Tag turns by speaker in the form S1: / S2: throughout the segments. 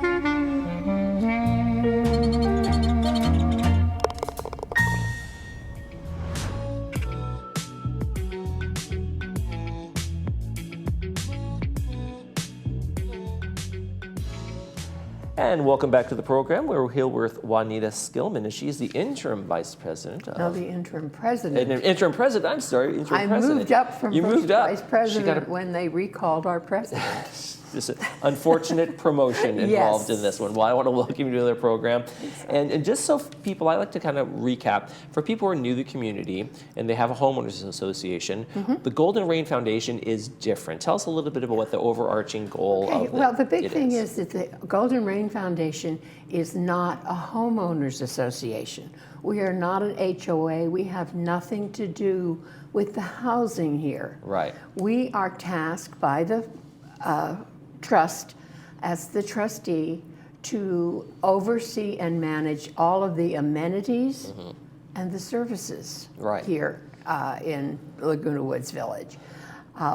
S1: And welcome back to the program. We're here with Juanita Skillman, and she's the interim vice president.
S2: No, the interim president.
S1: Interim president, I'm sorry, interim
S2: I
S1: president.
S2: moved up from vice president
S1: a,
S2: when they recalled our president.
S1: Just an unfortunate promotion involved in this one. Well, I want to welcome you to their program. And just so people, I like to kind of recap, for people who are new to the community and they have a homeowners association, the Golden Rain Foundation is different. Tell us a little bit about what the overarching goal of
S2: Well, the big thing is that the Golden Rain Foundation is not a homeowners association. We are not an HOA. We have nothing to do with the housing here.
S1: Right.
S2: We are tasked by the trust as the trustee to oversee and manage all of the amenities and the services here in Laguna Woods Village.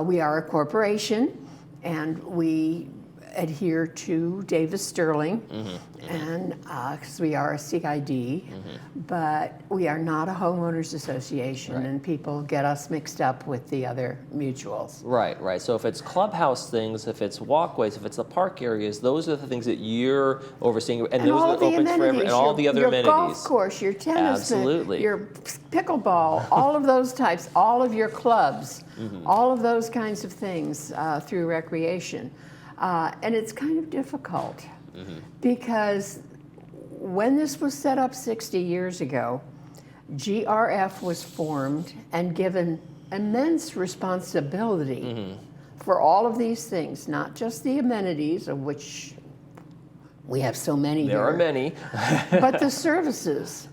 S2: We are a corporation, and we adhere to Davis Sterling, and because we are a CID, but we are not a homeowners association, and people get us mixed up with the other mutuals.
S1: Right. So if it's clubhouse things, if it's walkways, if it's the park areas, those are the things that you're overseeing, and those are open forever, and all the other amenities. Your golf course,
S2: your tennis, your pickleball, all of those types, all of your clubs, all of those kinds of things through recreation. And it's kind of difficult because when this was set up 60 years ago, GRF was formed and given immense responsibility for all of these things, not just the amenities, of which we have so many here.
S1: There are many.
S2: But the services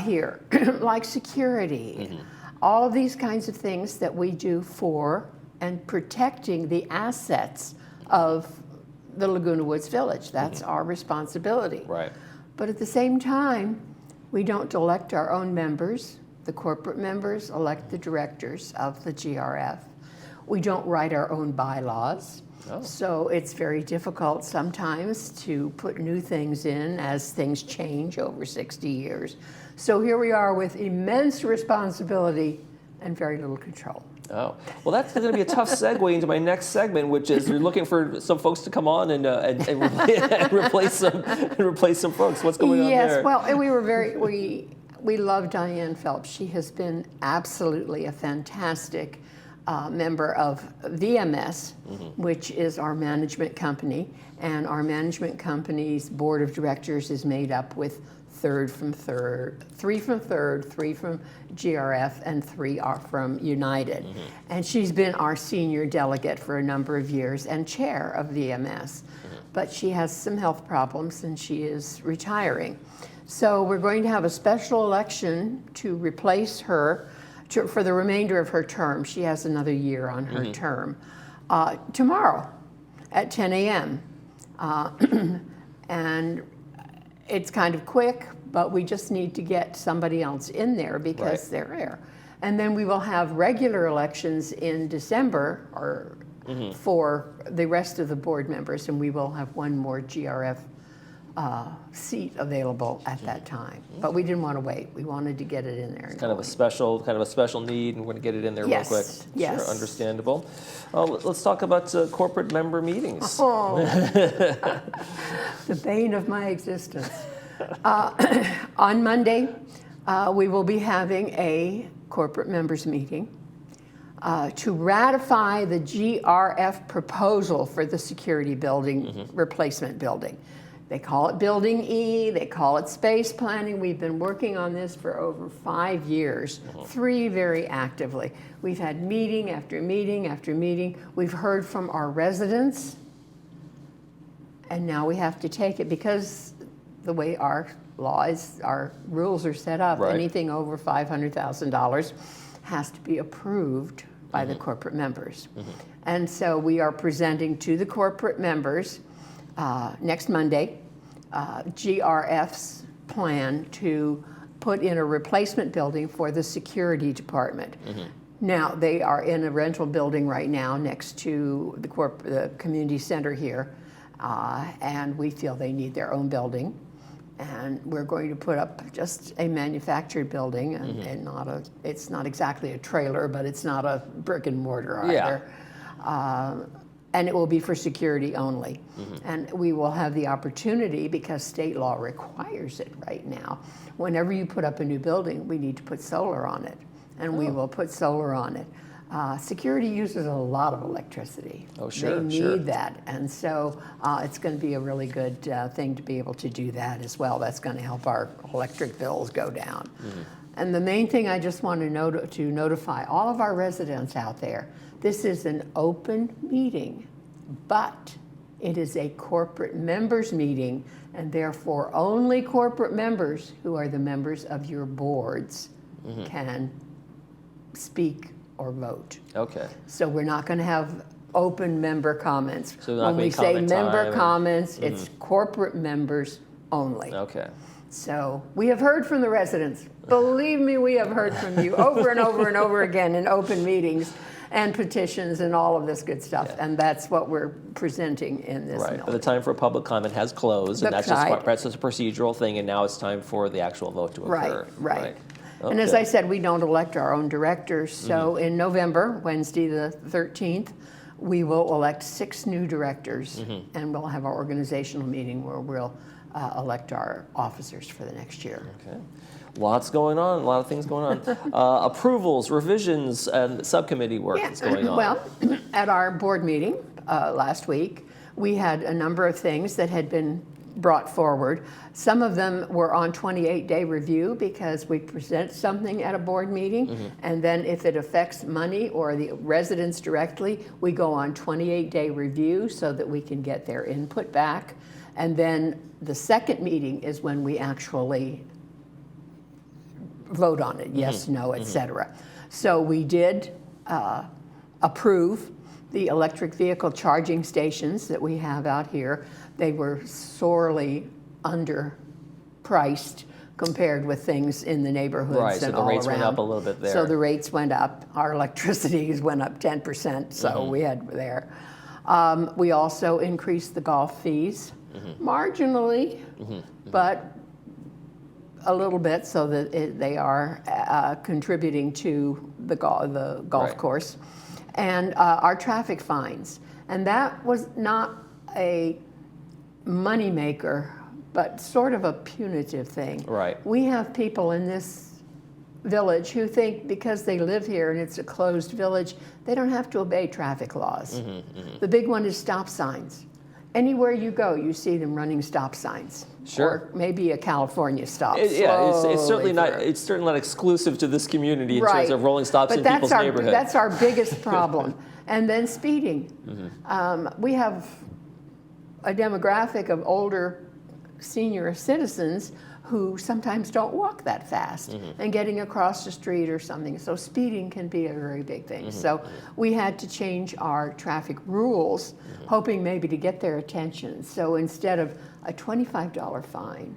S2: here, like security, all of these kinds of things that we do for and protecting the assets of the Laguna Woods Village. That's our responsibility.
S1: Right.
S2: But at the same time, we don't elect our own members. The corporate members elect the directors of the GRF. We don't write our own bylaws. So it's very difficult sometimes to put new things in as things change over 60 years. So here we are with immense responsibility and very little control.
S1: Oh, well, that's going to be a tough segue into my next segment, which is you're looking for some folks to come on and replace some folks. What's going on there?
S2: Yes, well, and we love Diane Phelps. She has been absolutely a fantastic member of VMS, which is our management company, and our management company's board of directors is made up with three from Third, three from GRF, and 3 are from United. And she's been our senior delegate for a number of years and chair of VMS. But she has some health problems and she is retiring. So we're going to have a special election to replace her for the remainder of her term. She has another year on her term. Tomorrow at 10 a.m. And it's kind of quick, but we just need to get somebody else in there because they're rare. And then we will have regular elections in December for the rest of the board members, and we will have one more GRF seat available at that time. But we didn't want to wait. We wanted to get it in there.
S1: It's kind of a special need, and we're going to get it in there real quick.
S2: Yes.
S1: Sure, understandable. Let's talk about corporate member meetings.
S2: Oh, the bane of my existence. On Monday, we will be having a corporate members meeting to ratify the GRF proposal for the security building, replacement building. They call it Building E, they call it space planning. We've been working on this for over 5 years, 3 very actively. We've had meeting after meeting after meeting. We've heard from our residents, and now we have to take it because the way our laws, our rules are set up, anything over $500,000 has to be approved by the corporate members. And so we are presenting to the corporate members next Monday, GRF's plan to put in a replacement building for the security department. Now, they are in a rental building right now next to the community center here. and we feel they need their own building. And we're going to put up just a manufactured building, and it's not exactly a trailer, but it's not a brick and mortar either. And it will be for security only. And we will have the opportunity, because state law requires it right now, whenever you put up a new building, we need to put solar on it. And we will put solar on it. Security uses a lot of electricity.
S1: Oh, sure,
S2: They need that. And so it's going to be a really good thing to be able to do that as well. That's going to help our electric bills go down. And the main thing I just want to notify all of our residents out there, this is an open meeting, but it is a corporate members meeting, and therefore only corporate members who are the members of your boards can speak or vote.
S1: Okay.
S2: So we're not going to have open member comments.
S1: So not
S2: when we say
S1: comment
S2: member
S1: time
S2: comments, it's corporate members only.
S1: Okay.
S2: So we have heard from the residents. Believe me, we have heard from you over and over and over again in open meetings and petitions and all of this good stuff.
S1: Yeah.
S2: And that's what we're presenting in this
S1: Right,
S2: note.
S1: but the time for public comment has closed, and
S2: That's
S1: that's just a procedural thing, and now it's time for the actual vote to occur.
S2: Right. And as I said, we don't elect our own directors. So in November, Wednesday the 13th, we will elect 6 new directors, and we'll have our organizational meeting where we'll elect our officers for the next year.
S1: Okay. Lots going on, a lot of things going on. Approvals, revisions, and subcommittee work is going on.
S2: Well, at our board meeting last week, we had a number of things that had been brought forward. Some of them were on 28-day review because we present something at a board meeting, and then if it affects money or the residents directly, we go on 28-day review so that we can get their input back. And then the second meeting is when we actually vote on it, yes, no, et cetera. So we did approve the electric vehicle charging stations that we have out here. They were sorely underpriced compared with things in the neighborhoods
S1: Right, so
S2: and
S1: the
S2: all
S1: rates
S2: around.
S1: went up a little bit there.
S2: So the rates went up. Our electricity went up 10%, so we had there. We also increased the golf fees marginally, but a little bit, so that they are contributing to the golf course. And our traffic fines. And that was not a moneymaker, but sort of a punitive thing.
S1: Right.
S2: We have people in this village who think because they live here and it's a closed village, they don't have to obey traffic laws. The big one is stop signs. Anywhere you go, you see them running stop signs.
S1: Sure.
S2: Or maybe a California stop.
S1: It's certainly not. It's certainly not exclusive to this community in terms of rolling stops in people's neighborhood.
S2: That's our biggest problem. And then speeding. We have a demographic of older senior citizens who sometimes don't walk that fast and getting across the street or something. So speeding can be a very big thing. So we had to change our traffic rules, hoping maybe to get their attention. So instead of a $25 fine,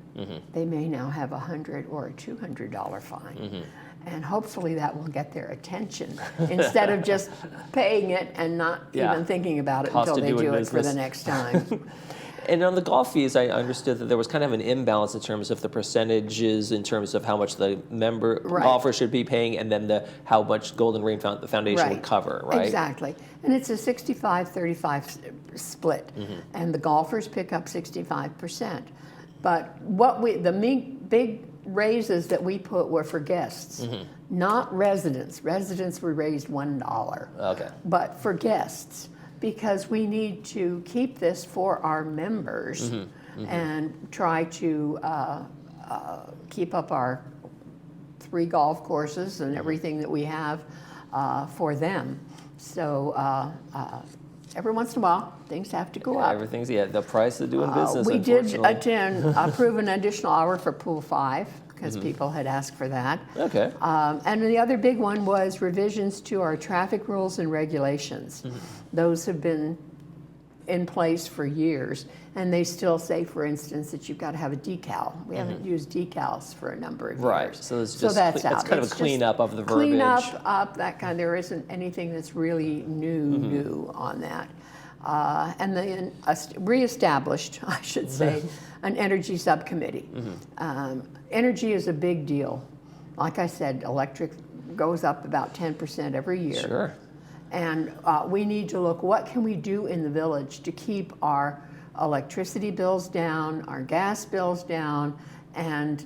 S2: they may now have a $100 or a $200 fine. And hopefully that will get their attention instead of just paying it and not even thinking about it until they do it for the next time.
S1: And on the golf fees, I understood that there was kind of an imbalance in terms of the percentages, in terms of how much the member golfer should be paying, and then how much Golden Ring the Foundation would cover, right?
S2: Exactly. And it's a 65-35 split, and the golfers pick up 65%. But the big raises that we put were for guests, not residents. Residents were raised $1.
S1: Okay.
S2: But for guests, because we need to keep this for our members and try to keep up our 3 golf courses and everything that we have for them. So every once in a while, things have to go up.
S1: Everything's, the price of doing business,
S2: We did
S1: unfortunately.
S2: approve an additional hour for Pool 5, because people had asked for that.
S1: Okay.
S2: And the other big one was revisions to our traffic rules and regulations. Those have been in place for years, and they still say, for instance, that you've got to have a decal. We haven't used decals for a number of years.
S1: Right, so it's just
S2: that's out.
S1: It's kind of a cleanup of the verbiage.
S2: Clean up, that kind. There isn't anything that's really new on that. and then reestablished, I should say, an energy subcommittee. Energy is a big deal. Like I said, electric goes up about 10% every year.
S1: Sure.
S2: And we need to look, what can we do in the village to keep our electricity bills down, our gas bills down, and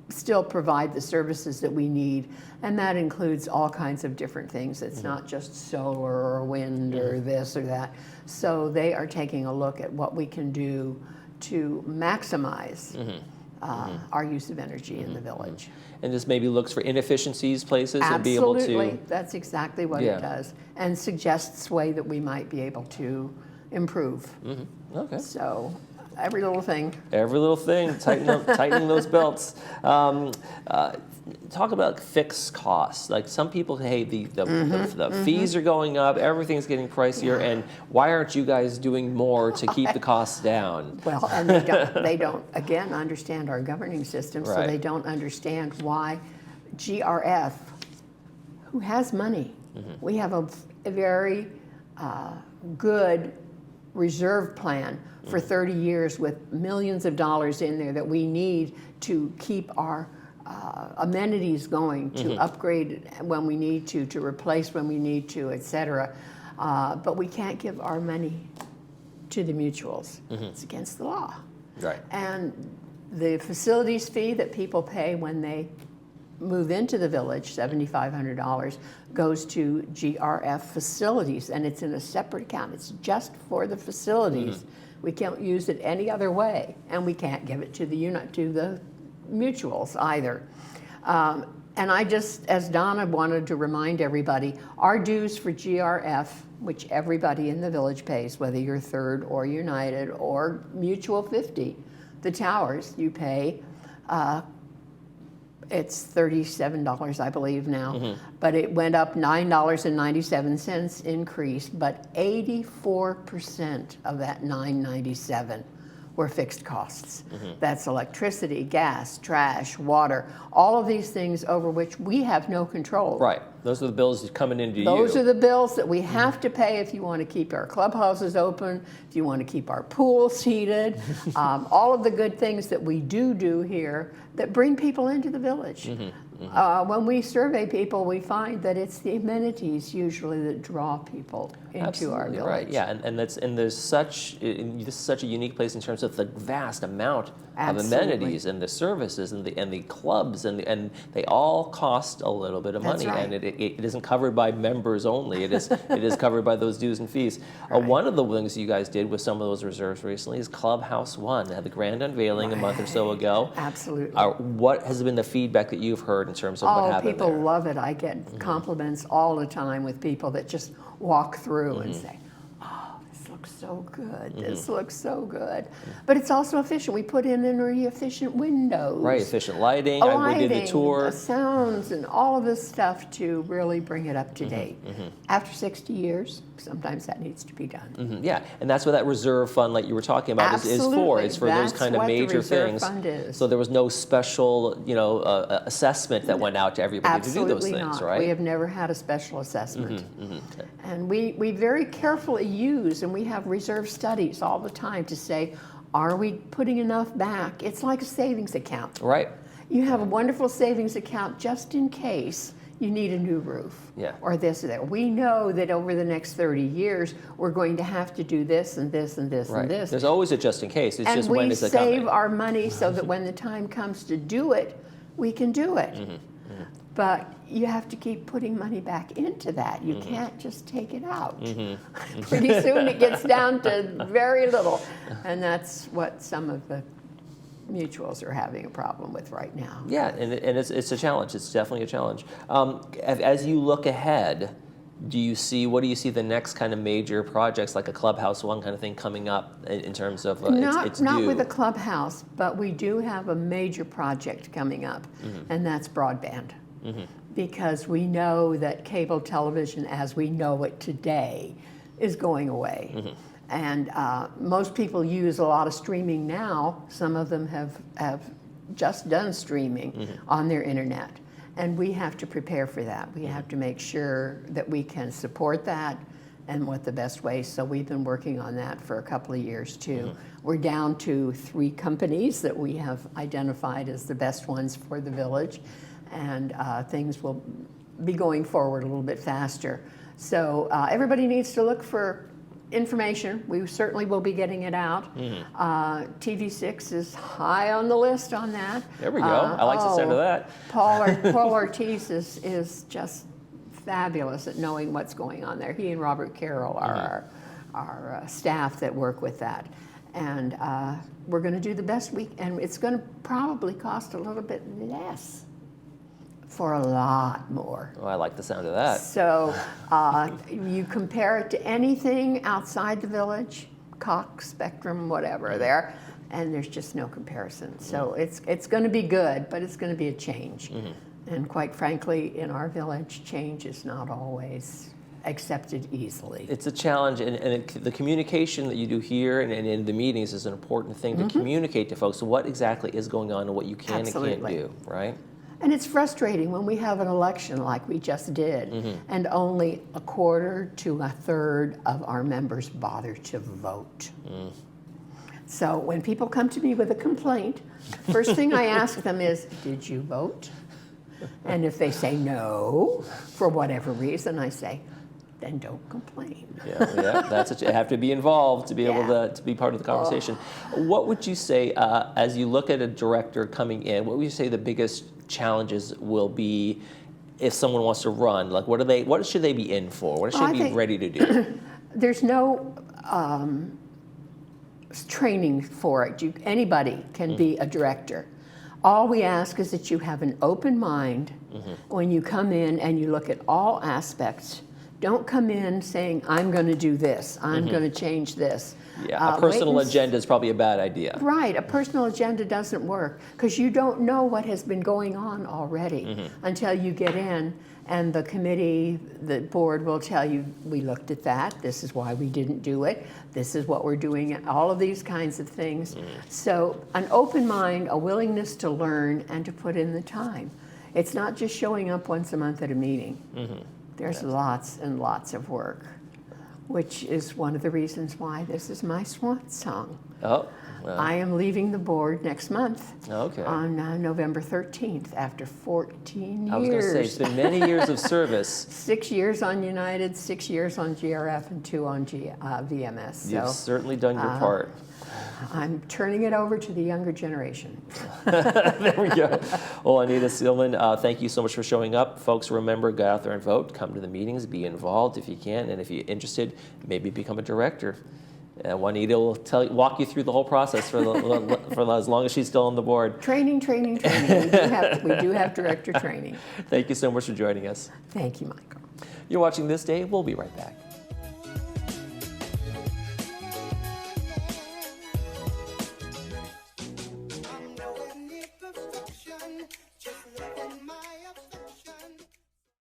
S2: still provide the services that we need. And that includes all kinds of different things. It's not just solar or wind or this or that. So they are taking a look at what we can do to maximize our use of energy in the village.
S1: And this maybe looks for inefficiencies places and be able to...
S2: Absolutely, that's exactly what it does. And suggests way that we might be able to improve.
S1: Okay.
S2: So every little thing.
S1: Every little thing, tightening those belts. Talk about fixed costs. Like some people, hey, the fees are going up, everything's getting pricier, and why aren't you guys doing more to keep the costs down?
S2: Well, and they don't again understand our governing system, so they don't understand why GRF, who has money, we have a very good reserve plan for 30 years with millions of dollars in there that we need to keep our amenities going, to upgrade when we need to replace when we need to, et cetera. But we can't give our money to the mutuals. It's against the law.
S1: Right.
S2: And the facilities fee that people pay when they move into the village, $7,500, goes to GRF facilities, and it's in a separate account. It's just for the facilities. We can't use it any other way, and we can't give it to the mutuals either. And I just, as Donna wanted to remind everybody, our dues for GRF, which everybody in the village pays, whether you're Third or United or Mutual 50, the towers, you pay, it's $37, I believe now, but it went up $9.97 increase, but 84% of that $9.97 were fixed costs. That's electricity, gas, trash, water, all of these things over which we have no control.
S1: Right. Those are the bills coming into you.
S2: Those are the bills that we have to pay if you want to keep our clubhouses open, if you want to keep our pools heated, all of the good things that we do here that bring people into the village. When we survey people, we find that it's the amenities usually that draw people into our village.
S1: Right. Yeah, and there's such this is such a unique place in terms of the vast amount of amenities and the services and the clubs and they all cost a little bit of money, and it isn't covered by members only. It is covered by those dues and fees. One of the things you guys did with some of those reserves recently is Clubhouse One. They had the grand unveiling a month or so ago.
S2: Absolutely.
S1: What has been the feedback that you've heard in terms of what happened
S2: people
S1: there?
S2: love it. I get compliments all the time with people that just walk through and say, oh, this looks so good. This looks so good. But it's also efficient. We put in energy efficient windows.
S1: Right, efficient lighting. We did the tour.
S2: The sounds and all of this stuff to really bring it up to date. After 60 years, sometimes that needs to be done.
S1: Yeah, and that's what that reserve fund, like you were talking about, is for. It's for those kind of major things.
S2: Fund is.
S1: So there was no special, assessment that went out to everybody to do those things,
S2: not.
S1: right?
S2: We have never had a special assessment. And we very carefully use, and we have reserve studies all the time to say, are we putting enough back? It's like a savings account.
S1: Right.
S2: You have a wonderful savings account just in case you need a new roof, or this or that. We know that over the next 30 years, we're going to have to do this and this and this and this.
S1: There's always a just in case. It's
S2: and
S1: just when is it coming.
S2: And we save our money so that when the time comes to do it, we can do it. But you have to keep putting money back into that. You can't just take it out. Pretty soon it gets down to very little. And that's what some of the mutuals are having a problem with right now.
S1: Yeah, and it's a challenge. It's definitely a challenge. As you look ahead, what do you see the next kind of major projects like a Clubhouse One kind of thing coming up in terms of its
S2: Not
S1: due?
S2: with a clubhouse, but we do have a major project coming up, and that's broadband. Because we know that cable television as we know it today is going away. And most people use a lot of streaming now. Some of them have just done streaming on their internet. And we have to prepare for that. We have to make sure that we can support that and what the best way. So we've been working on that for a couple of years too. We're down to 3 companies that we have identified as the best ones for the village, and things will be going forward a little bit faster. So everybody needs to look for information. We certainly will be getting it out. TV6 is high on the list on that.
S1: There we go. I like the sound of that.
S2: Paul Ortiz is just fabulous at knowing what's going on there. He and Robert Carroll are our staff that work with that. And we're going to do the best we can. And it's going to probably cost a little bit less for a lot more.
S1: Oh, I like the sound of that.
S2: So you compare it to anything outside the village, Cox, Spectrum, whatever there, and there's just no comparison. So it's going to be good, but it's going to be a change. And quite frankly, in our village, change is not always accepted easily.
S1: It's a challenge, and the communication that you do here and in the meetings is an important thing to communicate to folks what exactly is going on and what you can and can't do, right?
S2: And it's frustrating when we have an election like we just did, and only a quarter to a third of our members bother to vote. So when people come to me with a complaint, first thing I ask them is, did you vote? And if they say no, for whatever reason, I say, then don't complain.
S1: Yeah, that's it. You have to be involved to be able to be part of the conversation. What would you say, as you look at a director coming in, what would you say the biggest challenges will be if someone wants to run? Like, what should they be in for? What should they be ready to do?
S2: There's no training for it. Anybody can be a director. All we ask is that you have an open mind when you come in and you look at all aspects. Don't come in saying, I'm going to do this, I'm going to change this.
S1: Yeah, a personal agenda is probably a bad idea.
S2: Right, a personal agenda doesn't work because you don't know what has been going on already until you get in, and the committee, the board will tell you, we looked at that, this is why we didn't do it, this is what we're doing, all of these kinds of things. So an open mind, a willingness to learn and to put in the time. It's not just showing up once a month at a meeting. There's lots and lots of work, which is one of the reasons why this is my swan song.
S1: Oh,
S2: I am leaving the board next month on November 13th after 14 years.
S1: I was going to say, it's been many years of service.
S2: 6 years on United, 6 years on GRF, and 2 on VMS.
S1: You've certainly done your part.
S2: I'm turning it over to the younger generation.
S1: There we go. Well, Anita Seelman, thank you so much for showing up. Folks, remember, go out there and vote. Come to the meetings. Be involved if you can. And if you're interested, maybe become a director. Juanita will walk you through the whole process for as long as she's still on the board.
S2: Training. We do have director training.
S1: Thank you so much for joining us.
S2: Thank you, Michael.
S1: You're watching This Day. We'll be right back.